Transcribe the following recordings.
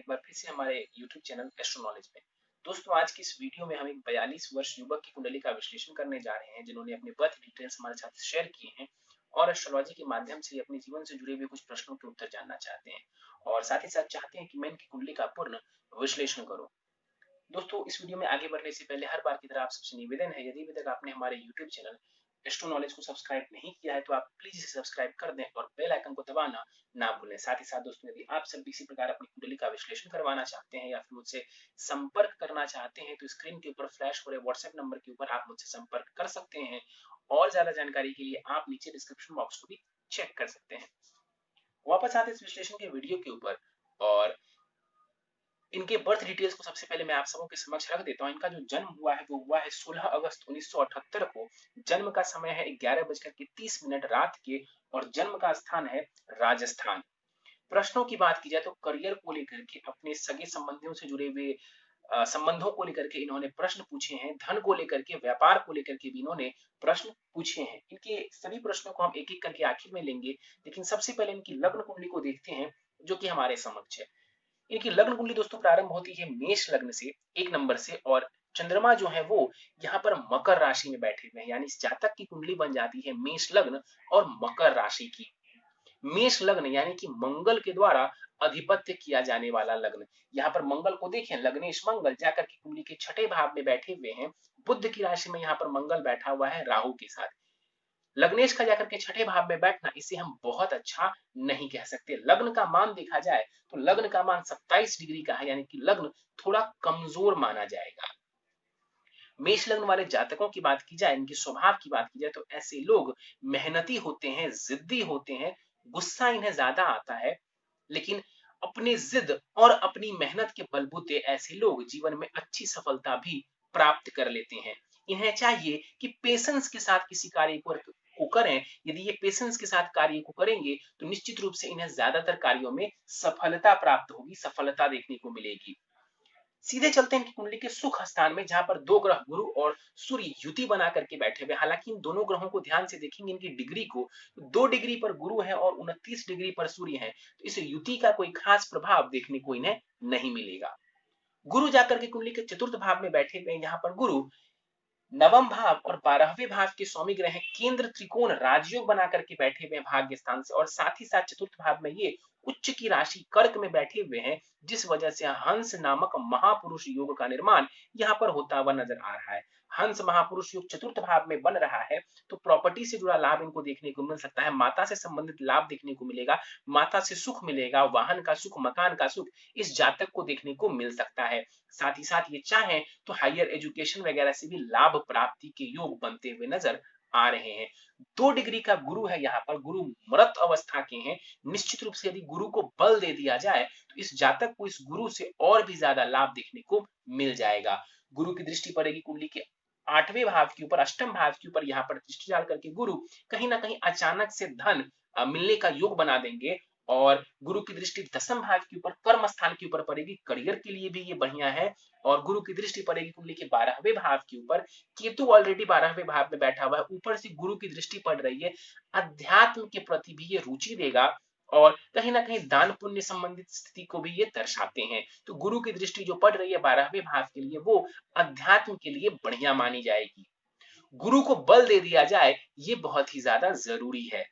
बार फिर से हमारे YouTube चैनल एस्ट्रो नॉलेज में। दोस्तों, आज की इस वीडियो में हम एक 42 वर्ष युवक की कुंडली का विश्लेषण करने जा रहे हैं, जिन्होंने अपने बर्थ डिटेल्स हमारे साथ शेयर किए हैं और एस्ट्रोलॉजी के माध्यम से अपने जीवन से जुड़े हुए कुछ प्रश्नों के उत्तर जानना चाहते हैं और साथ ही साथ चाहते हैं कि मैं इनकी कुंडली का पूर्ण विश्लेषण करूं। दोस्तों, इस वीडियो में आगे बढ़ने से पहले हर बार की तरह आप सबसे निवेदन है, यदि अभी तक आपने हमारे YouTube चैनल एस्ट्रो नॉलेज को सब्सक्राइब नहीं किया है तो आप प्लीज इसे सब्सक्राइब कर दें और बेल आइकन को दबाना ना भूलें। साथ ही साथ दोस्तों, यदि आप सब भी इसी प्रकार अपनी कुंडली का विश्लेषण करवाना चाहते हैं या फिर मुझसे संपर्क करना चाहते हैं तो स्क्रीन के ऊपर फ्लैश हो रहे व्हाट्सएप नंबर के ऊपर आप मुझसे संपर्क कर सकते हैं और ज्यादा जानकारी के लिए आप नीचे डिस्क्रिप्शन बॉक्स को भी चेक कर सकते हैं। वापस आते इस विश्लेषण के वीडियो के ऊपर और इनके बर्थ डिटेल्स को सबसे पहले मैं आप सबों के समक्ष रख देता हूँ। इनका जो जन्म हुआ है वो हुआ है 16 अगस्त 1978 को। जन्म का समय है 11:30 रात के और जन्म का स्थान है राजस्थान। प्रश्नों की बात की जाए तो करियर को लेकर के, अपने सगे संबंधियों से जुड़े हुए संबंधों को लेकर के इन्होंने प्रश्न पूछे हैं। धन को लेकर के, व्यापार को लेकर के भी इन्होंने प्रश्न पूछे हैं। इनके सभी प्रश्नों को हम एक एक करके आखिर में लेंगे, लेकिन सबसे पहले इनकी लग्न कुंडली को देखते हैं जो कि हमारे समक्ष है। इनकी लग्न कुंडली दोस्तों प्रारंभ होती है मेष लग्न से, 1 नंबर से, और चंद्रमा जो है वो यहाँ पर मकर राशि में बैठे हुए हैं, यानी इस जातक की कुंडली बन जाती है मेष लग्न और मकर राशि की। मेष लग्न यानी कि मंगल के द्वारा अधिपत्य किया जाने वाला लग्न। यहाँ पर मंगल को देखें, लग्नेश मंगल जाकर के कुंडली के छठे भाव में बैठे हुए हैं। बुध की राशि में यहाँ पर मंगल बैठा हुआ है राहु के साथ। लग्नेश का जाकर के छठे भाव में बैठना, इसे हम बहुत अच्छा नहीं कह सकते। लग्न का मान देखा जाए तो लग्न का मान 27 डिग्री का है, यानी कि लग्न थोड़ा कमजोर माना जाएगा। मेष लग्न वाले जातकों की बात की जाए, इनके स्वभाव की बात की जाए तो ऐसे लोग मेहनती होते हैं, जिद्दी होते हैं, गुस्सा इन्हें ज्यादा आता है, लेकिन अपनी जिद और अपनी मेहनत के बलबूते ऐसे लोग जीवन में अच्छी सफलता भी प्राप्त कर लेते हैं। इन्हें चाहिए कि पेशेंस के साथ किसी कार्य को करें। यदि ये पेशेंस के साथ कार्य को करेंगे तो निश्चित रूप से इन्हें ज्यादातर कार्यों में सफलता प्राप्त होगी, सफलता देखने को मिलेगी। सीधे चलते हैं इनकी कुंडली के सुख स्थान में, जहां पर दो ग्रह गुरु और सूर्य युति बना करके बैठे हुए। हालांकि इन दोनों ग्रहों को ध्यान से देखेंगे इनकी डिग्री को, 2 डिग्री पर गुरु है और 29 डिग्री पर सूर्य है, तो इस युति का कोई खास प्रभाव देखने को इन्हें नहीं मिलेगा। गुरु जाकर के कुंडली के चतुर्थ भाव में बैठे हुए हैं। यहाँ पर गुरु नवम भाव और 12वें भाव के स्वामी ग्रह हैं। केंद्र त्रिकोण राजयोग बना करके बैठे हुए हैं भाग्य स्थान से, और साथ ही साथ चतुर्थ भाव में ये उच्च की राशि कर्क में बैठे हुए हैं, जिस वजह से हंस नामक महापुरुष योग का निर्माण यहाँ पर होता हुआ नजर आ रहा है। हंस महापुरुष योग चतुर्थ भाव में बन रहा है तो प्रॉपर्टी से जुड़ा लाभ इनको देखने को मिल सकता है। माता से संबंधित लाभ देखने को मिलेगा, माता से सुख मिलेगा, वाहन का सुख, मकान का सुख इस जातक को देखने को मिल सकता है। साथ ही साथ ये चाहें तो हायर एजुकेशन वगैरह से भी लाभ प्राप्ति के योग बनते हुए नजर आ रहे हैं। 2 डिग्री का गुरु है, यहाँ पर गुरु मृत अवस्था के हैं। निश्चित रूप से यदि गुरु को बल दे दिया जाए तो इस जातक को इस गुरु से और भी ज्यादा लाभ देखने को मिल जाएगा। गुरु की दृष्टि पड़ेगी कुंडली के 8वें भाव के ऊपर, अष्टम भाव के ऊपर। यहाँ पर दृष्टि डाल करके गुरु कहीं ना कहीं अचानक से धन मिलने का योग बना देंगे, और गुरु की दृष्टि दसम भाव के ऊपर, कर्म स्थान के ऊपर पड़ेगी। करियर के लिए भी ये बढ़िया है। और गुरु की दृष्टि पड़ेगी कुंडली के 12वें भाव के ऊपर। केतु ऑलरेडी 12वें भाव में बैठा हुआ है, ऊपर से गुरु की दृष्टि पड़ रही है। अध्यात्म के प्रति भी ये रुचि देगा और कहीं ना कहीं दान पुण्य संबंधित स्थिति को भी ये दर्शाते हैं। तो गुरु की दृष्टि जो पड़ रही है 12वें भाव के लिए, वो अध्यात्म के लिए बढ़िया मानी जाएगी। गुरु को बल दे दिया जाए, ये बहुत ही ज्यादा जरूरी है।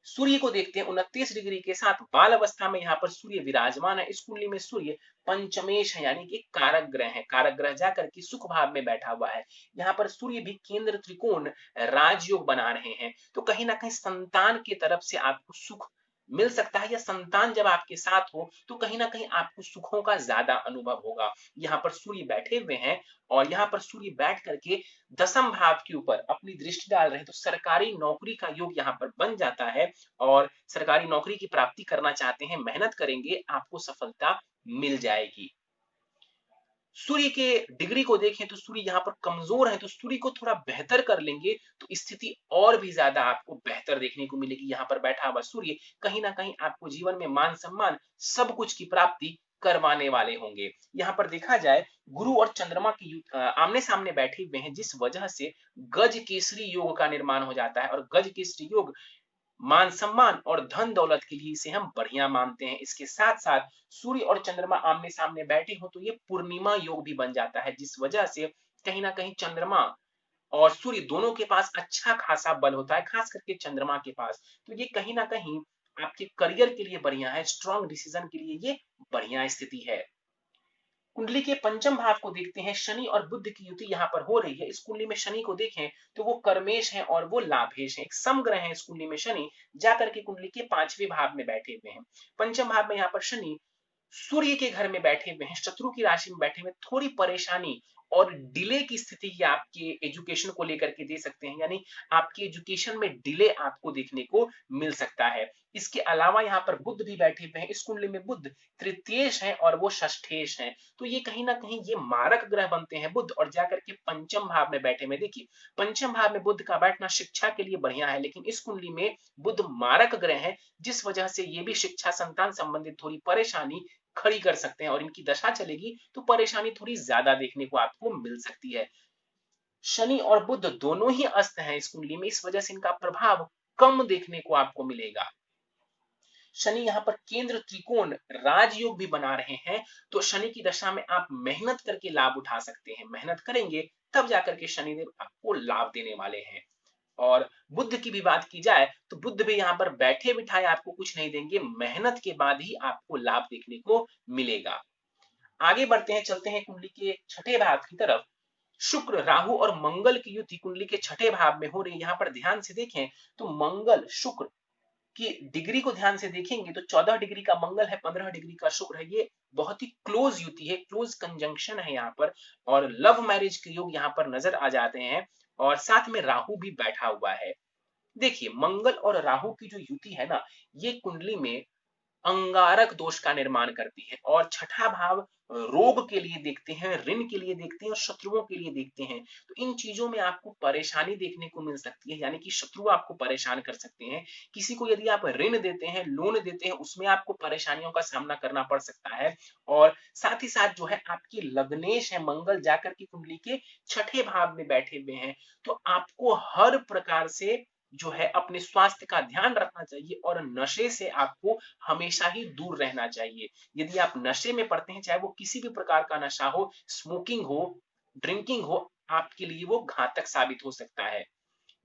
सूर्य को देखते हैं 29 डिग्री के साथ बाल अवस्था में यहाँ पर सूर्य विराजमान है। इस कुंडली में सूर्य पंचमेश है, यानी कि कारक ग्रह है। कारक ग्रह जाकर के सुख भाव में बैठा हुआ है। यहाँ पर सूर्य भी केंद्र त्रिकोण राजयोग बना रहे हैं, तो कहीं ना कहीं संतान की तरफ से आपको सुख मिल सकता है, या संतान जब आपके साथ हो तो कहीं ना कहीं आपको सुखों का ज्यादा अनुभव होगा। यहाँ पर सूर्य बैठे हुए हैं और यहाँ पर सूर्य बैठ करके दसम भाव के ऊपर अपनी दृष्टि डाल रहे हैं, तो सरकारी नौकरी का योग यहाँ पर बन जाता है। और सरकारी नौकरी की प्राप्ति करना चाहते हैं, मेहनत करेंगे, आपको सफलता मिल जाएगी। सूर्य के डिग्री को देखें तो सूर्य यहाँ पर कमजोर है, तो सूर्य को थोड़ा बेहतर कर लेंगे तो स्थिति और भी ज्यादा आपको बेहतर देखने को मिलेगी। यहाँ पर बैठा हुआ सूर्य कहीं ना कहीं आपको जीवन में मान सम्मान सब कुछ की प्राप्ति करवाने वाले होंगे। यहाँ पर देखा जाए गुरु और चंद्रमा की आमने सामने बैठे हुए हैं, जिस वजह से गज केसरी योग का निर्माण हो जाता है। और गज केसरी योग मान सम्मान और धन दौलत के लिए इसे हम बढ़िया मानते हैं। इसके साथ साथ सूर्य और चंद्रमा आमने सामने बैठे हो तो ये पूर्णिमा योग भी बन जाता है, जिस वजह से कहीं ना कहीं चंद्रमा और सूर्य दोनों के पास अच्छा खासा बल होता है, खास करके चंद्रमा के पास। तो ये कहीं ना कहीं आपके करियर के लिए बढ़िया है, स्ट्रॉन्ग डिसीजन के लिए ये बढ़िया स्थिति है। कुंडली के पंचम भाव को देखते हैं, शनि और बुध की युति यहाँ पर हो रही है। इस कुंडली में शनि को देखें तो वो कर्मेश है और वो लाभेश है, एक समग्रह है। इस कुंडली में शनि जाकर के कुंडली के पांचवें भाव में बैठे हुए हैं। पंचम भाव में यहाँ पर शनि सूर्य के घर में बैठे हुए हैं, शत्रु की राशि में बैठे हुए, थोड़ी परेशानी और डिले की स्थिति ये आपके एजुकेशन को लेकर के दे सकते हैं, यानी आपके एजुकेशन में डिले आपको देखने को मिल सकता है। इसके अलावा यहाँ पर बुध भी बैठे हुए हैं। इस कुंडली में बुध तृतीयेश है और वो षष्ठेश है, तो ये कहीं ना कहीं ये मारक ग्रह बनते हैं बुध, और जाकर के पंचम भाव में बैठे में। देखिए पंचम भाव में बुध का बैठना शिक्षा के लिए बढ़िया है, लेकिन इस कुंडली में बुध मारक ग्रह है, जिस वजह से ये भी शिक्षा संतान संबंधित थोड़ी परेशानी खड़ी कर सकते हैं, और इनकी दशा चलेगी तो परेशानी थोड़ी ज्यादा देखने को आपको मिल सकती है। शनि और बुध दोनों ही अस्त हैं इस कुंडली में, इस वजह से इनका प्रभाव कम देखने को आपको मिलेगा। शनि यहाँ पर केंद्र त्रिकोण राजयोग भी बना रहे हैं, तो शनि की दशा में आप मेहनत करके लाभ उठा सकते हैं। मेहनत करेंगे तब जाकर के शनिदेव आपको लाभ देने वाले हैं। और बुद्ध की भी बात की जाए तो बुद्ध भी यहाँ पर बैठे बिठाए आपको कुछ नहीं देंगे, मेहनत के बाद ही आपको लाभ देखने को मिलेगा। आगे बढ़ते हैं, चलते हैं कुंडली के छठे भाव की तरफ। शुक्र राहु और मंगल की युति कुंडली के छठे भाव में हो रही है। यहाँ पर ध्यान से देखें तो मंगल शुक्र की डिग्री को ध्यान से देखेंगे तो 14 डिग्री का मंगल है, 15 डिग्री का शुक्र है। ये बहुत ही क्लोज युति है, क्लोज कंजंक्शन है यहाँ पर, और लव मैरिज के योग यहाँ पर नजर आ जाते हैं। और साथ में राहु भी बैठा हुआ है। देखिए मंगल और राहु की जो युति है ना, ये कुंडली में अंगारक दोष का निर्माण करती है, और छठा भाव रोग के लिए देखते हैं, ऋण के लिए देखते हैं और शत्रुओं के लिए देखते हैं। तो इन चीजों में आपको परेशानी देखने को मिल सकती है, यानी कि शत्रु आपको परेशान कर सकते हैं। किसी को यदि आप ऋण देते हैं, लोन देते हैं, उसमें आपको परेशानियों का सामना करना पड़ सकता है। और साथ ही साथ जो है आपकी लग्नेश है मंगल जाकर की कुंडली के छठे भाव में बैठे हुए हैं, तो आपको हर प्रकार से जो है अपने स्वास्थ्य का ध्यान रखना चाहिए, और नशे से आपको हमेशा ही दूर रहना चाहिए। यदि आप नशे में पड़ते हैं, चाहे वो किसी भी प्रकार का नशा हो, स्मोकिंग हो, ड्रिंकिंग हो, आपके लिए वो घातक साबित हो सकता है।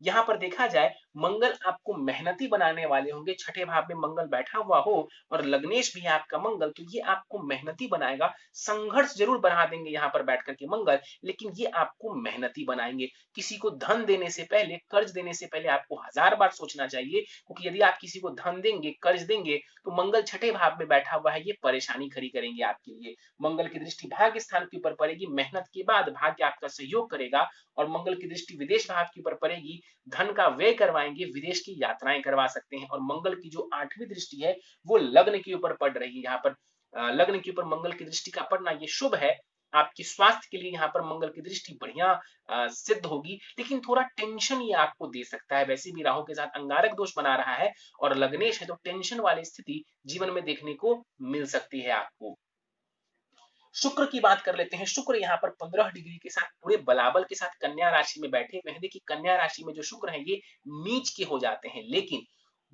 यहाँ पर देखा जाए मंगल आपको मेहनती बनाने वाले होंगे, छठे भाव में मंगल बैठा हुआ हो और लग्नेश भी है आपका मंगल, तो ये आपको मेहनती बनाएगा। संघर्ष जरूर बढ़ा देंगे यहाँ पर बैठ करके मंगल, लेकिन ये आपको मेहनती बनाएंगे। किसी को धन देने से पहले, कर्ज देने से पहले आपको 1000 बार सोचना चाहिए, क्योंकि यदि आप किसी को धन देंगे, कर्ज देंगे, तो मंगल छठे भाव में बैठा हुआ है, ये परेशानी खड़ी करेंगे आपके लिए। मंगल की दृष्टि भाग्य स्थान के ऊपर पड़ेगी, मेहनत के बाद भाग्य आपका सहयोग करेगा। और मंगल की दृष्टि विदेश भाव के ऊपर पड़ेगी, धन का व्यय करवाएंगे, विदेश की यात्राएं करवा सकते हैं। और मंगल की जो आठवीं दृष्टि है वो लग्न के ऊपर पड़ रही है। यहाँ पर लग्न के ऊपर मंगल की दृष्टि का पड़ना ये शुभ है। आपके स्वास्थ्य के लिए यहाँ पर मंगल की दृष्टि बढ़िया सिद्ध होगी, लेकिन थोड़ा टेंशन ये आपको दे सकता है। वैसे भी राहु के साथ अंगारक दोष बना रहा है और लग्नेश है, तो टेंशन वाली स्थिति जीवन में देखने को मिल सकती है आपको। शुक्र की बात कर लेते हैं। शुक्र यहाँ पर 15 डिग्री के साथ पूरे बलाबल के साथ कन्या राशि में बैठे हुए हैं। देखिए कन्या राशि में जो शुक्र है ये नीच के हो जाते हैं, लेकिन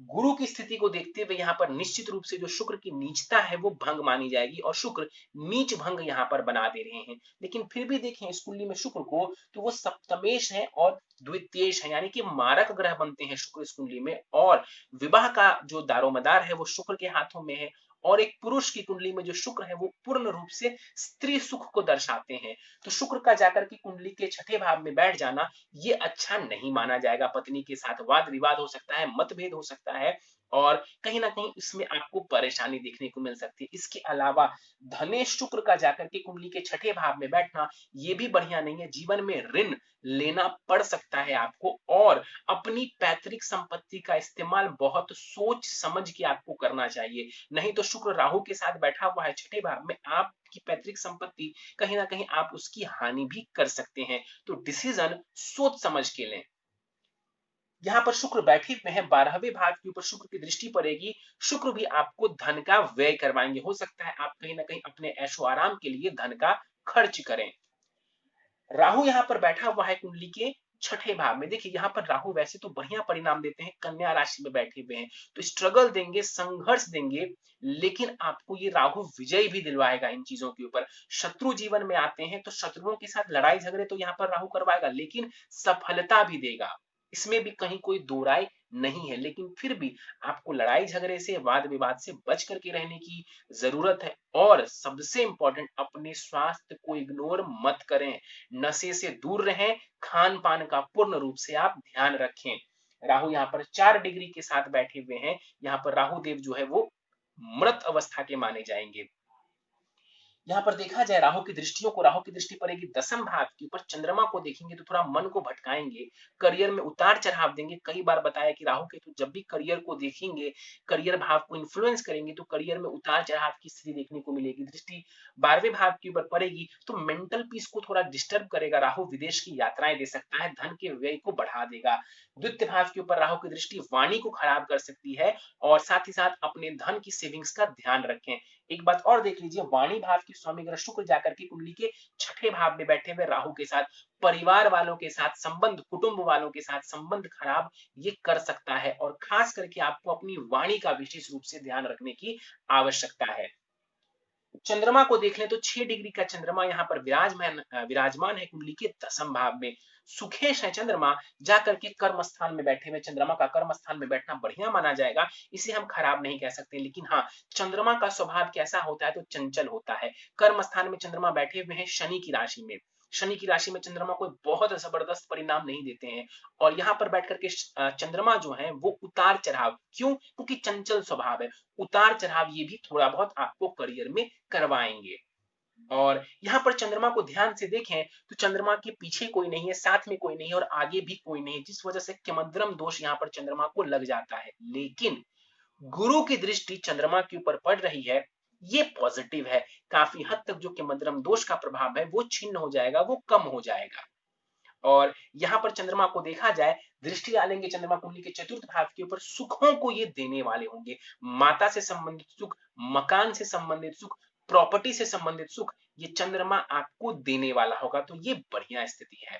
गुरु की स्थिति को देखते हुए यहाँ पर निश्चित रूप से जो शुक्र की नीचता है वो भंग मानी जाएगी, और शुक्र नीच भंग यहाँ पर बना दे रहे हैं। लेकिन फिर भी देखें इस कुंडली में शुक्र को, तो वो सप्तमेश है और द्वितीयेश है, यानी कि मारक ग्रह बनते हैं शुक्र इस कुंडली में। और विवाह का जो दारोमदार है वो शुक्र के हाथों में है। और एक पुरुष की कुंडली में जो शुक्र है वो पूर्ण रूप से स्त्री सुख को दर्शाते हैं। तो शुक्र का जाकर की कुंडली के छठे भाव में बैठ जाना ये अच्छा नहीं माना जाएगा। पत्नी के साथ वाद विवाद हो सकता है, मतभेद हो सकता है, और कहीं ना कहीं इसमें आपको परेशानी देखने को मिल सकती है। इसके अलावा धनेश शुक्र का जाकर के कुंडली के छठे भाव में बैठना ये भी बढ़िया नहीं है। जीवन में ऋण लेना पड़ सकता है आपको, और अपनी पैतृक संपत्ति का इस्तेमाल बहुत सोच समझ के आपको करना चाहिए। नहीं तो शुक्र राहु के साथ बैठा हुआ है छठे भाव में, आपकी पैतृक संपत्ति कहीं ना कहीं आप उसकी हानि भी कर सकते हैं। तो डिसीजन सोच समझ के लें। यहाँ पर शुक्र बैठे हुए हैं, 12वें भाव के ऊपर शुक्र की दृष्टि पड़ेगी। शुक्र भी आपको धन का व्यय करवाएंगे। हो सकता है आप कहीं ना कहीं अपने ऐशो आराम के लिए धन का खर्च करें। राहु यहाँ पर बैठा हुआ है कुंडली के छठे भाव में। देखिए यहाँ पर राहु वैसे तो बढ़िया परिणाम देते हैं, कन्या राशि में बैठे हुए हैं तो स्ट्रगल देंगे, संघर्ष देंगे, लेकिन आपको ये राहु विजय भी दिलवाएगा इन चीजों के ऊपर। शत्रु जीवन में आते हैं तो शत्रुओं के साथ लड़ाई झगड़े तो यहाँ पर राहु करवाएगा, लेकिन सफलता भी देगा, इसमें भी कहीं कोई दो राय नहीं है। लेकिन फिर भी आपको लड़ाई झगड़े से, वाद विवाद से बच करके रहने की जरूरत है। और सबसे इंपॉर्टेंट, अपने स्वास्थ्य को इग्नोर मत करें, नशे से दूर रहें, खान पान का पूर्ण रूप से आप ध्यान रखें। राहु यहाँ पर 4 डिग्री के साथ बैठे हुए हैं, यहाँ पर राहु देव जो है वो मृत अवस्था के माने जाएंगे। यहाँ पर देखा जाए राहु की दृष्टियों को, राहु की दृष्टि पड़ेगी दसम भाव के ऊपर, चंद्रमा को देखेंगे तो थोड़ा मन को भटकाएंगे, करियर में उतार चढ़ाव देंगे। कई बार बताया कि राहु केतु जब भी करियर को देखेंगे, करियर भाव को इन्फ्लुएंस करेंगे तो करियर में उतार चढ़ाव की स्थिति देखने को मिलेगी। दृष्टि 12वें भाव के ऊपर पड़ेगी तो मेंटल पीस को थोड़ा डिस्टर्ब करेगा। राहु विदेश की यात्राएं दे सकता है, धन के व्यय को बढ़ा देगा। द्वितीय भाव के ऊपर राहु की दृष्टि वाणी को खराब कर सकती है, और साथ ही साथ अपने धन की सेविंग्स का ध्यान रखें। एक बात और देख लीजिए, वाणी भाव की स्वामी ग्रह शुक्र जाकर के कुंडली के छठे भाव में बैठे हुए राहु के साथ परिवार वालों के साथ संबंध, कुटुंब वालों के साथ संबंध खराब ये कर सकता है, और खास करके आपको अपनी वाणी का विशेष रूप से ध्यान रखने की आवश्यकता है। चंद्रमा को देख ले तो 6 डिग्री का चंद्रमा यहाँ पर विराजमान है कुंडली के दसम भाव में। सुखेश है चंद्रमा, जाकर के कर्म स्थान में बैठे हुए, चंद्रमा का कर्म स्थान में बैठना बढ़िया माना जाएगा, इसे हम खराब नहीं कह सकते। लेकिन हाँ, चंद्रमा का स्वभाव कैसा होता है तो चंचल होता है। कर्म स्थान में चंद्रमा बैठे हुए हैं शनि की राशि में, शनि की राशि में चंद्रमा कोई बहुत जबरदस्त परिणाम नहीं देते हैं, और यहाँ पर बैठ करके चंद्रमा जो है वो उतार चढ़ाव, क्यों? क्योंकि चंचल स्वभाव है, उतार चढ़ाव ये भी थोड़ा बहुत आपको करियर में करवाएंगे। और यहाँ पर चंद्रमा को ध्यान से देखें तो चंद्रमा के पीछे कोई नहीं है, साथ में कोई नहीं है, और आगे भी कोई नहीं है, जिस वजह से किमद्रम दोष यहाँ पर चंद्रमा को लग जाता है। लेकिन गुरु की दृष्टि चंद्रमा के ऊपर पड़ रही है, ये पॉजिटिव है। काफी हद तक जो किमद्रम दोष का प्रभाव है वो छिन्न हो जाएगा, वो कम हो जाएगा। और यहाँ पर चंद्रमा को देखा जाए, दृष्टि डालेंगे चंद्रमा कुंडली के चतुर्थ भाव के ऊपर, सुखों को ये देने वाले होंगे। माता से संबंधित सुख, मकान से संबंधित सुख, प्रॉपर्टी से संबंधित सुख, ये चंद्रमा आपको देने वाला होगा, तो ये बढ़िया स्थिति है।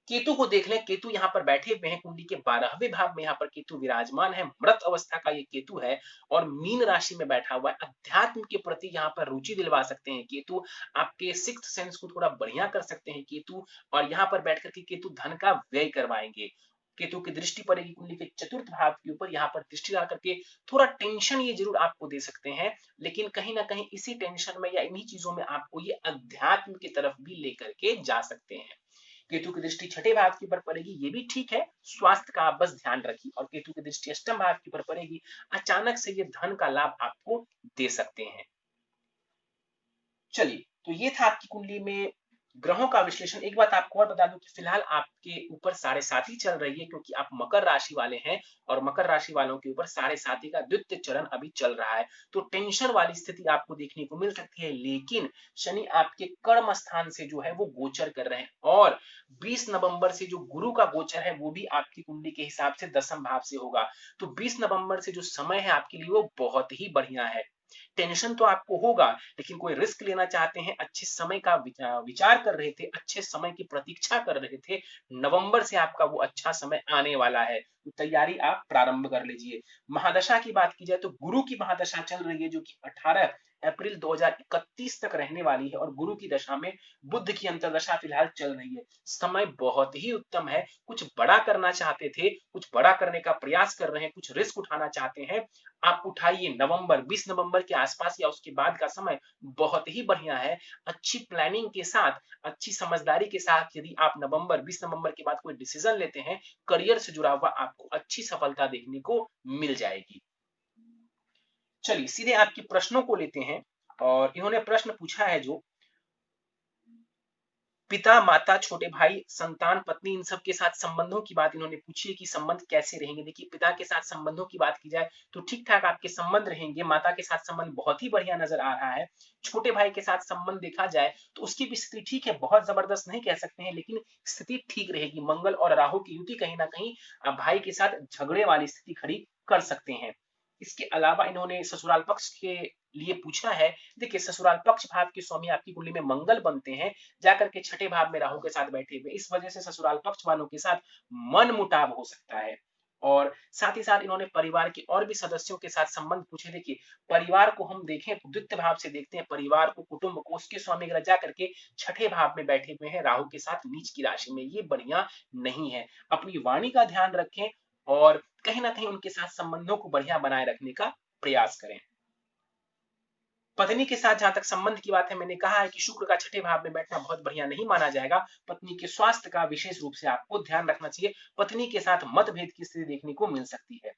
केतु को देख लें, केतु यहाँ पर बैठे हुए हैं कुंडली के 12वें भाव में, यहाँ पर केतु विराजमान है, मृत अवस्था का ये केतु है, और मीन राशि में बैठा हुआ है। अध्यात्म के प्रति यहाँ पर रुचि दिलवा सकते हैं केतु, आपके सिक्स्थ सेंस को थोड़ा बढ़िया कर सकते हैं केतु, और यहाँ पर बैठ करके केतु धन का व्यय करवाएंगे। केतु की दृष्टि पड़ेगी कुंडली के चतुर्थ भाव के ऊपर, यहाँ पर दृष्टि डाल करके थोड़ा टेंशन ये जरूर आपको दे सकते हैं, लेकिन कहीं ना कहीं इसी टेंशन में या इन्हीं चीजों में आपको ये अध्यात्म की तरफ भी लेकर के जा सकते हैं। केतु की दृष्टि छठे भाव के ऊपर पड़ेगी, ये भी ठीक है, स्वास्थ्य का आप बस ध्यान रखिए। और केतु की दृष्टि अष्टम भाव के ऊपर पड़ेगी, अचानक से ये धन का लाभ आपको दे सकते हैं। चलिए, तो ये था आपकी कुंडली में ग्रहों का विश्लेषण। एक बात आपको और बता दूं कि फिलहाल आपके ऊपर साढ़े साती चल रही है, क्योंकि आप मकर राशि वाले हैं, और मकर राशि वालों के ऊपर साढ़े साती का द्वितीय चरण अभी चल रहा है, तो टेंशन वाली स्थिति आपको देखने को मिल सकती है। लेकिन शनि आपके कर्म स्थान से जो है वो गोचर कर रहे हैं, और 20 नवंबर से जो गुरु का गोचर है वो भी आपकी कुंडली के हिसाब से दसम भाव से होगा। तो 20 नवंबर से जो समय है आपके लिए वो बहुत ही बढ़िया है। टेंशन तो आपको होगा, लेकिन कोई रिस्क लेना चाहते हैं, अच्छे समय का विचार कर रहे थे, अच्छे समय की प्रतीक्षा कर रहे थे, नवंबर से आपका वो अच्छा समय आने वाला है, तो तैयारी आप प्रारंभ कर लीजिए। महादशा की बात की जाए तो गुरु की महादशा चल रही है, जो कि 18 अप्रैल 2031 तक रहने वाली है, और गुरु की दशा में बुध की अंतर्दशा फिलहाल चल रही है। समय बहुत ही उत्तम है, कुछ बड़ा करना चाहते थे, कुछ बड़ा करने का प्रयास कर रहे हैं, कुछ रिस्क उठाना चाहते हैं, आप उठाइए। नवंबर 20 नवंबर के आसपास या उसके बाद का समय बहुत ही बढ़िया है। अच्छी प्लानिंग के साथ, अच्छी समझदारी के साथ यदि आप नवंबर 20 नवंबर के बाद कोई डिसीजन लेते हैं, करियर से जुड़ा हुआ, आपको अच्छी सफलता देखने को मिल जाएगी। चलिए सीधे आपके प्रश्नों को लेते हैं, और इन्होंने प्रश्न पूछा है जो पिता, माता, छोटे भाई, संतान, पत्नी, इन सब के साथ संबंधों की बात इन्होंने पूछी है कि संबंध कैसे रहेंगे। देखिए, पिता के साथ संबंधों की बात की जाए तो ठीक ठाक आपके संबंध रहेंगे, माता के साथ संबंध बहुत ही बढ़िया नजर आ रहा है। छोटे भाई के साथ संबंध देखा जाए तो उसकी भी स्थिति ठीक है, बहुत जबरदस्त नहीं कह सकते हैं, लेकिन स्थिति ठीक रहेगी। मंगल और राहु की युति कहीं ना कहीं भाई के साथ झगड़े वाली स्थिति खड़ी कर सकते हैं। इसके अलावा इन्होंने ससुराल पक्ष के लिए पूछा है। देखिए ससुराल पक्ष भाव के स्वामी आपकी कुंडली में मंगल बनते हैं, जाकर के छठे भाव में राहु के साथ बैठे हुए, इस वजह से ससुराल पक्ष वालों के साथ मन मुटाव हो सकता है। और साथ ही साथ इन्होंने परिवार के और भी सदस्यों के साथ संबंध पूछे। देखिए परिवार को हम देखें तो द्वितीय भाव से देखते हैं, परिवार को, कुटुंब को, उसके स्वामी ग्रह जाकर के छठे भाव में बैठे हुए हैं राहु के साथ नीच की राशि में, ये बढ़िया नहीं है। अपनी वाणी का ध्यान रखें और कहीं ना कहीं उनके साथ संबंधों को बढ़िया बनाए रखने का प्रयास करें। पत्नी के साथ जहां तक संबंध की बात है, मैंने कहा है कि शुक्र का छठे भाव में बैठना बहुत बढ़िया नहीं माना जाएगा। पत्नी के स्वास्थ्य का विशेष रूप से आपको ध्यान रखना चाहिए। पत्नी के साथ मतभेद की स्थिति देखने को मिल सकती है।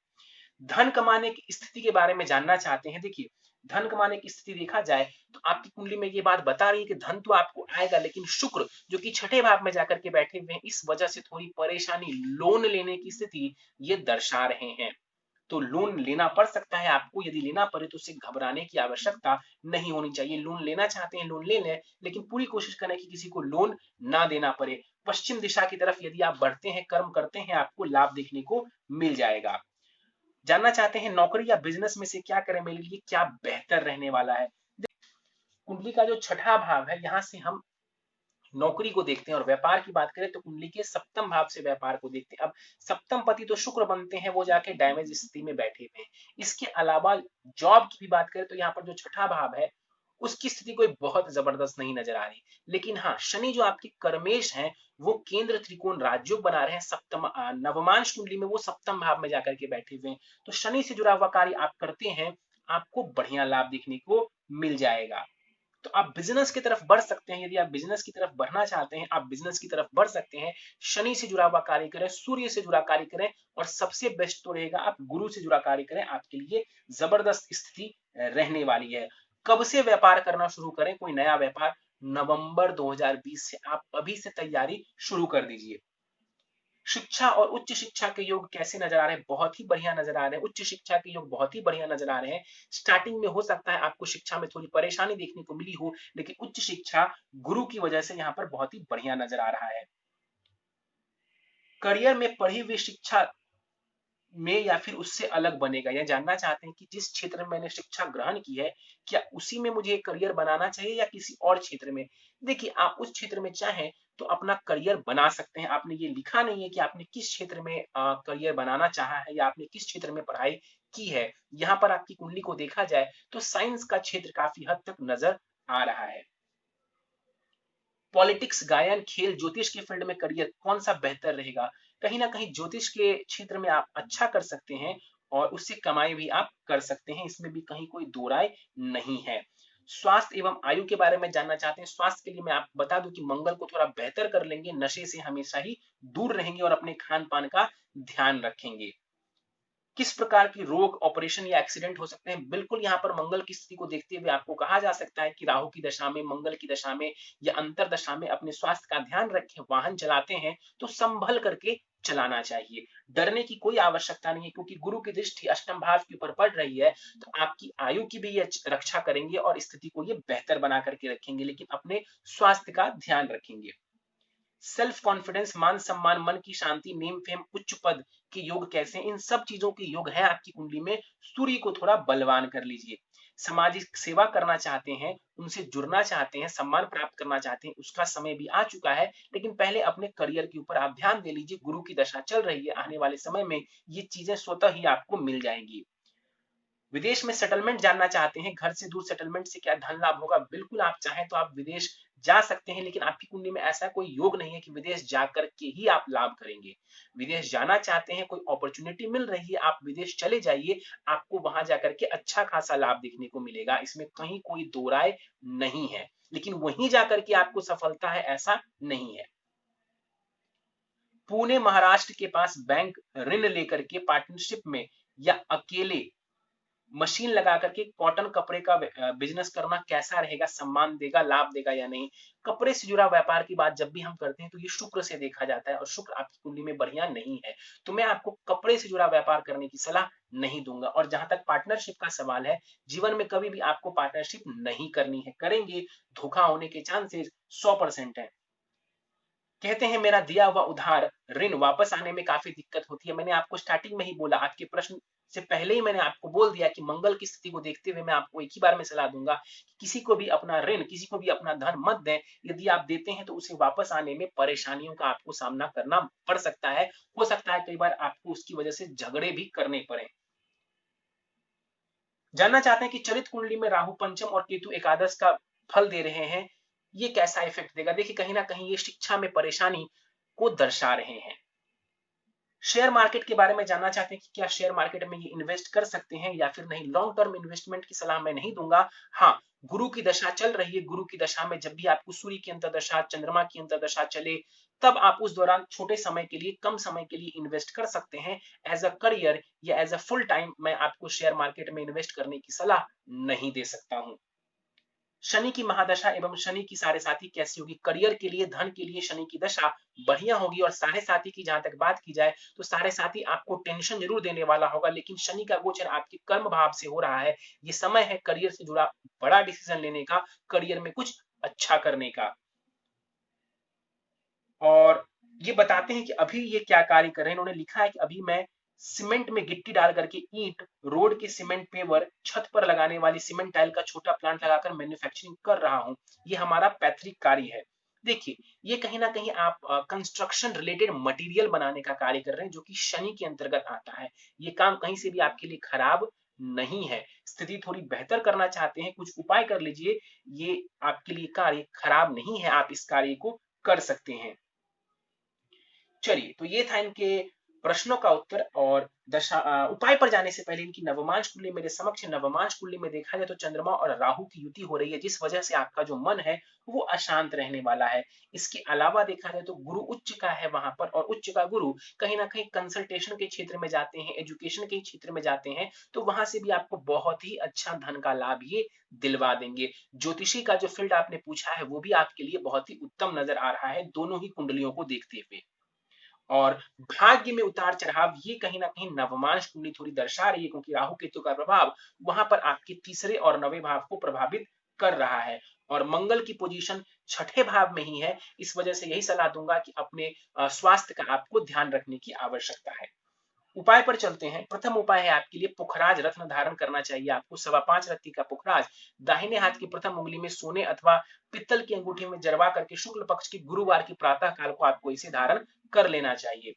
धन कमाने की स्थिति के बारे में जानना चाहते हैं। देखिए धन कमाने की स्थिति देखा जाए तो आपकी कुंडली में ये बात बता रही है कि धन तो आपको आएगा, लेकिन शुक्र जो कि छठे भाव में जाकर के बैठे हुए हैं, इस वजह से थोड़ी परेशानी, लोन लेने की स्थिति ये दर्शा रहे हैं। तो लोन लेना पड़ सकता है आपको। यदि लेना पड़े तो उससे घबराने की आवश्यकता नहीं होनी चाहिए। लोन लेना चाहते हैं लोन ले लें, लेकिन पूरी कोशिश करें कि किसी को लोन ना देना पड़े। पश्चिम दिशा की तरफ यदि आप बढ़ते हैं, कर्म करते हैं, आपको लाभ देखने को मिल जाएगा। जानना चाहते हैं नौकरी या बिजनेस में से क्या करें, मेरे लिए क्या बेहतर रहने वाला है। कुंडली का जो छठा भाव है, यहां से हम नौकरी को देखते हैं, और व्यापार की बात करें तो कुंडली के सप्तम भाव से व्यापार को देखते हैं। अब सप्तम पति तो शुक्र बनते हैं, वो जाके डैमेज स्थिति में बैठे हुए हैं। इसके अलावा जॉब की भी बात करें तो यहाँ पर जो छठा भाव है उसकी स्थिति कोई बहुत जबरदस्त नहीं नजर आ रही। लेकिन हाँ, शनि जो आपके कर्मेश हैं वो केंद्र त्रिकोण राजयोग बना रहे हैं। सप्तम नवमांश कुंडली में वो सप्तम भाव में जाकर के बैठे हुए हैं। तो शनि से जुड़ा हुआ कार्य आप करते हैं, आपको बढ़िया लाभ देखने को मिल जाएगा। तो आप बिजनेस की तरफ बढ़ सकते हैं। यदि आप बिजनेस की तरफ बढ़ना चाहते हैं, आप बिजनेस की तरफ बढ़ सकते हैं। शनि से जुड़ा हुआ कार्य करें, सूर्य से जुड़ा कार्य करें, और सबसे बेस्ट तो रहेगा आप गुरु से जुड़ा कार्य करें। आपके लिए जबरदस्त स्थिति रहने वाली है। कब से व्यापार करना शुरू करें, कोई नया व्यापार? नवंबर 2020 से आप अभी से तैयारी शुरू कर दीजिए। शिक्षा और उच्च शिक्षा के योग कैसे नजर आ रहे हैं? बहुत ही बढ़िया नजर आ रहे हैं। उच्च शिक्षा के योग बहुत ही बढ़िया नजर आ रहे हैं। स्टार्टिंग में हो सकता है आपको शिक्षा में थोड़ी परेशानी देखने को मिली हो, लेकिन उच्च शिक्षा गुरु की वजह से यहाँ पर बहुत ही बढ़िया नजर आ रहा है। करियर में पढ़ी हुई शिक्षा में या फिर उससे अलग बनेगा, यह जानना चाहते हैं कि जिस क्षेत्र में मैंने शिक्षा ग्रहण की है, क्या उसी में मुझे करियर बनाना चाहिए या किसी और क्षेत्र में? देखिए आप उस क्षेत्र में चाहें तो अपना करियर बना सकते हैं। आपने ये लिखा नहीं है कि आपने किस क्षेत्र में करियर बनाना चाहा है या आपने किस क्षेत्र में पढ़ाई की है। यहाँ पर आपकी कुंडली को देखा जाए तो साइंस का क्षेत्र काफी हद तक नजर आ रहा है। पॉलिटिक्स, गायन, खेल, ज्योतिष के फील्ड में करियर कौन सा बेहतर रहेगा? कहीं ना कहीं ज्योतिष के क्षेत्र में आप अच्छा कर सकते हैं और उससे कमाई भी आप कर सकते हैं, इसमें भी कहीं कोई दो राय नहीं है। स्वास्थ्य एवं आयु के बारे में जानना चाहते हैं। स्वास्थ्य के लिए मैं आपको बता दूं कि मंगल को थोड़ा बेहतर कर लेंगे, नशे से हमेशा ही दूर रहेंगे और अपने खान पान का ध्यान रखेंगे। किस प्रकार की रोग, ऑपरेशन या एक्सीडेंट हो सकते हैं? बिल्कुल यहाँ पर मंगल की स्थिति को देखते हुए आपको कहा जा सकता है कि राहु की दशा में, मंगल की दशा में या अंतर दशा में अपने स्वास्थ्य का ध्यान रखें। वाहन चलाते हैं तो संभल करके चलाना चाहिए। डरने की कोई आवश्यकता नहीं है, क्योंकि गुरु की दृष्टि अष्टम भाव के ऊपर पड़ रही है, तो आपकी आयु की भी ये रक्षा करेंगे और स्थिति को ये बेहतर बना करके रखेंगे, लेकिन अपने स्वास्थ्य का ध्यान रखेंगे। सेल्फ कॉन्फिडेंस, मान सम्मान, मन की शांति, नेम फेम, उच्च पद के योग कैसे? इन सब चीजों के योग है आपकी कुंडली में। सूर्य को थोड़ा बलवान कर लीजिए। सामाजिक सेवा करना चाहते हैं, उनसे जुड़ना चाहते हैं, सम्मान प्राप्त करना चाहते हैं, उसका समय भी आ चुका है। लेकिन पहले अपने करियर के ऊपर आप ध्यान दे लीजिए। गुरु की दशा चल रही है, आने वाले समय में ये चीजें स्वतः ही आपको मिल जाएंगी। विदेश में सेटलमेंट जानना चाहते हैं, घर से दूर सेटलमेंट से क्या धन लाभ होगा? बिल्कुल आप चाहें तो आप विदेश जा सकते हैं, लेकिन आपकी कुंडली में ऐसा कोई योग नहीं है कि विदेश जाकर के ही आप लाभ करेंगे। विदेश जाना चाहते हैं, कोई अपॉर्चुनिटी मिल रही है, आप विदेश चले जाइए, आपको वहां जाकर के अच्छा खासा लाभ देखने को मिलेगा, इसमें कहीं कोई दो राय नहीं है। लेकिन वहीं जाकर के आपको सफलता है ऐसा नहीं है। पुणे महाराष्ट्र के पास बैंक ऋण लेकर के पार्टनरशिप में या अकेले मशीन लगा करके कॉटन कपड़े का बिजनेस करना कैसा रहेगा? सम्मान देगा, लाभ देगा या नहीं? कपड़े से जुड़ा व्यापार की बात जब भी हम करते हैं तो ये शुक्र से देखा जाता है, और शुक्र आपकी कुंडली में बढ़िया नहीं है, तो मैं आपको कपड़े से जुड़ा व्यापार करने की सलाह नहीं दूंगा। और जहां तक पार्टनरशिप का सवाल है, जीवन में कभी भी आपको पार्टनरशिप नहीं करनी है। करेंगे, धोखा होने के चांसेस 100% है। कहते हैं मेरा दिया हुआ उधार ऋण वापस आने में काफी दिक्कत होती है। मैंने आपको स्टार्टिंग में ही बोला, आज के प्रश्न से पहले ही मैंने आपको बोल दिया कि मंगल की स्थिति को देखते हुए मैं आपको एक ही बार में सलाह दूंगा कि किसी को भी अपना ऋण, किसी को भी अपना धन मत दें। यदि आप देते हैं तो उसे वापस आने में परेशानियों का आपको सामना करना पड़ सकता है। हो सकता है कई बार आपको उसकी वजह से झगड़े भी करने पड़े। जानना चाहते हैं कि चरित कुंडली में राहु पंचम और केतु एकादश का फल दे रहे हैं, ये कैसा इफेक्ट देगा? देखिए कहीं ना कहीं ये शिक्षा में परेशानी को दर्शा रहे हैं। शेयर मार्केट के बारे में जानना चाहते हैं कि क्या शेयर मार्केट में ये इन्वेस्ट कर सकते हैं या फिर नहीं। लॉन्ग टर्म इन्वेस्टमेंट की सलाह मैं नहीं दूंगा। हाँ, गुरु की दशा चल रही है, गुरु की दशा में जब भी आपको सूर्य की अंतर्दशा, चंद्रमा की अंतर्दशा चले, तब आप उस दौरान छोटे समय के लिए, कम समय के लिए इन्वेस्ट कर सकते हैं। एज अ करियर या एज अ फुल टाइम मैं आपको शेयर मार्केट में इन्वेस्ट करने की सलाह नहीं दे सकता हूं। शनि की महादशा एवं शनि की साढ़े साथी कैसी होगी? करियर के लिए, धन के लिए शनि की दशा बढ़िया होगी। और साढ़े साथी की जहां तक बात की जाए तो साढ़े साथी आपको टेंशन जरूर देने वाला होगा, लेकिन शनि का गोचर आपके कर्म भाव से हो रहा है। ये समय है करियर से जुड़ा बड़ा डिसीजन लेने का, करियर में कुछ अच्छा करने का। और ये बताते हैं कि अभी ये क्या कार्य कर रहे हैं। इन्होंने लिखा है कि अभी मैं सीमेंट में गिट्टी डाल करके ईंट, रोड के सीमेंट पेवर, छत पर लगाने वाली सीमेंट टाइल का छोटा प्लांट लगाकर मैन्युफैक्चरिंग कर रहा हूं। ये हमारा पैतृक कार्य है। देखिए ये कहीं ना कहीं आप कंस्ट्रक्शन रिलेटेड मटेरियल बनाने का कार्य कर रहे हैं, जो कि शनि के अंतर्गत आता है। ये काम कहीं से भी आपके लिए खराब नहीं है। स्थिति थोड़ी बेहतर करना चाहते हैं, कुछ उपाय कर लीजिए। ये आपके लिए कार्य खराब नहीं है, आप इस कार्य को कर सकते हैं। चलिए, तो ये था इनके प्रश्नों का उत्तर। और उपाय पर जाने से पहले इनकी नवमांश कुंडली मेरे समक्ष है। नवमांश कुंडली में देखा जाए तो चंद्रमा और राहु की युति हो रही है, जिस वजह से आपका जो मन है वो अशांत रहने वाला है। इसके अलावा देखा जाए तो गुरु उच्च का है वहां पर, और उच्च का गुरु कहीं ना कहीं कंसल्टेशन के क्षेत्र में जाते हैं, एजुकेशन के क्षेत्र में जाते हैं, तो वहां से भी आपको बहुत ही अच्छा धन का लाभ ये दिलवा देंगे। ज्योतिषी का जो फील्ड आपने पूछा है वो भी आपके लिए बहुत ही उत्तम नजर आ रहा है, दोनों ही कुंडलियों को देखते हुए। और भाग्य में उतार चढ़ाव ये कहीं ना कहीं नवमांश कुंडली थोड़ी दर्शा रही है, क्योंकि राहु केतु का प्रभाव वहां पर आपके तीसरे और नवे भाव को प्रभावित कर रहा है। और मंगल की पोजीशन छठे भाव में ही है। इस वजह से यही सलाह दूंगा कि अपने स्वास्थ्य का आपको ध्यान रखने की आवश्यकता है। उपाय पर चलते हैं। प्रथम उपाय है आपके लिए पुखराज रत्न धारण करना चाहिए आपको। 5.25 रत्ती का पुखराज दाहिने हाथ की प्रथम उंगली में सोने अथवा पित्तल की अंगूठी में जरवा करके शुक्ल पक्ष की गुरुवार की प्रातः काल को आपको इसे धारण कर लेना चाहिए।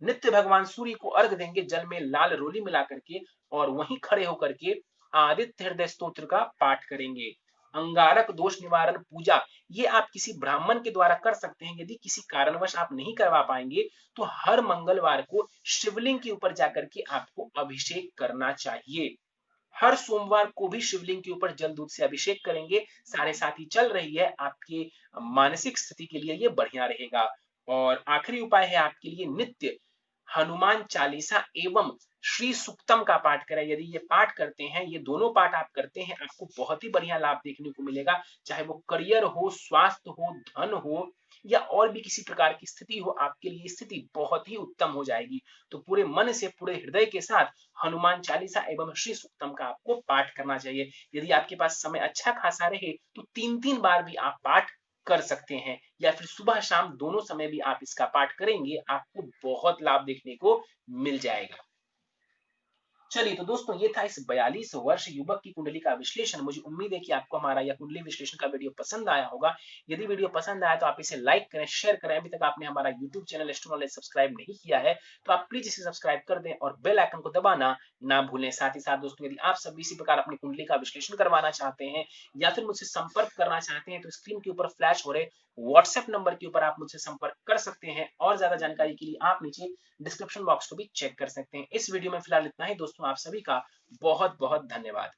नित्य भगवान सूर्य को अर्घ देंगे जल में लाल रोली मिला करके, और वहीं खड़े होकर के आदित्य हृदय स्तोत्र का पाठ करेंगे। अंगारक दोष निवारण पूजा ये आप किसी ब्राह्मण के द्वारा कर सकते हैं। यदि किसी कारणवश आप नहीं करवा पाएंगे तो हर मंगलवार को शिवलिंग के ऊपर जाकर के आपको अभिषेक करना चाहिए। हर सोमवार को भी शिवलिंग के ऊपर जल दूध से अभिषेक करेंगे। साढ़े साथी चल रही है, आपके मानसिक स्थिति के लिए ये बढ़िया रहेगा। और आखिरी उपाय है आपके लिए नित्य हनुमान चालीसा एवं श्री सुक्तम का पाठ करें। यदि ये पाठ करते हैं, ये दोनों पाठ आप करते हैं, आपको बहुत ही बढ़िया लाभ देखने को मिलेगा। चाहे वो करियर हो, स्वास्थ्य हो, धन हो, या और भी किसी प्रकार की स्थिति हो, आपके लिए स्थिति बहुत ही उत्तम हो जाएगी। तो पूरे मन से, पूरे हृदय के साथ हनुमान चालीसा एवं श्री सुक्तम का आपको पाठ करना चाहिए। यदि आपके पास समय अच्छा खासा रहे तो 3-3 बार भी आप पाठ कर सकते हैं, या फिर सुबह शाम दोनों समय भी आप इसका पाठ करेंगे, आपको बहुत लाभ देखने को मिल जाएगा। चलिए, तो दोस्तों ये था इस 42 वर्ष युवक की कुंडली का विश्लेषण। मुझे उम्मीद है कि आपको हमारा यह कुंडली विश्लेषण का वीडियो पसंद आया होगा। यदि वीडियो पसंद आया तो आप इसे लाइक करें, शेयर करें। अभी तक आपने हमारा YouTube channel astro knowledge subscribe नहीं किया है तो आप प्लीज इसे सब्सक्राइब कर दें और बेल आइकन को दबाना ना भूलें। साथ ही साथ दोस्तों, यदि आप सब भी इसी प्रकार अपनी कुंडली का विश्लेषण करवाना चाहते हैं या फिर मुझसे संपर्क करना चाहते हैं, तो स्क्रीन के ऊपर फ्लैश हो रहे व्हाट्सएप नंबर के ऊपर आप मुझसे संपर्क कर सकते हैं। और ज्यादा जानकारी के लिए आप नीचे डिस्क्रिप्शन बॉक्स को भी चेक कर सकते हैं। इस वीडियो में फिलहाल इतना ही दोस्तों, आप सभी का बहुत बहुत धन्यवाद।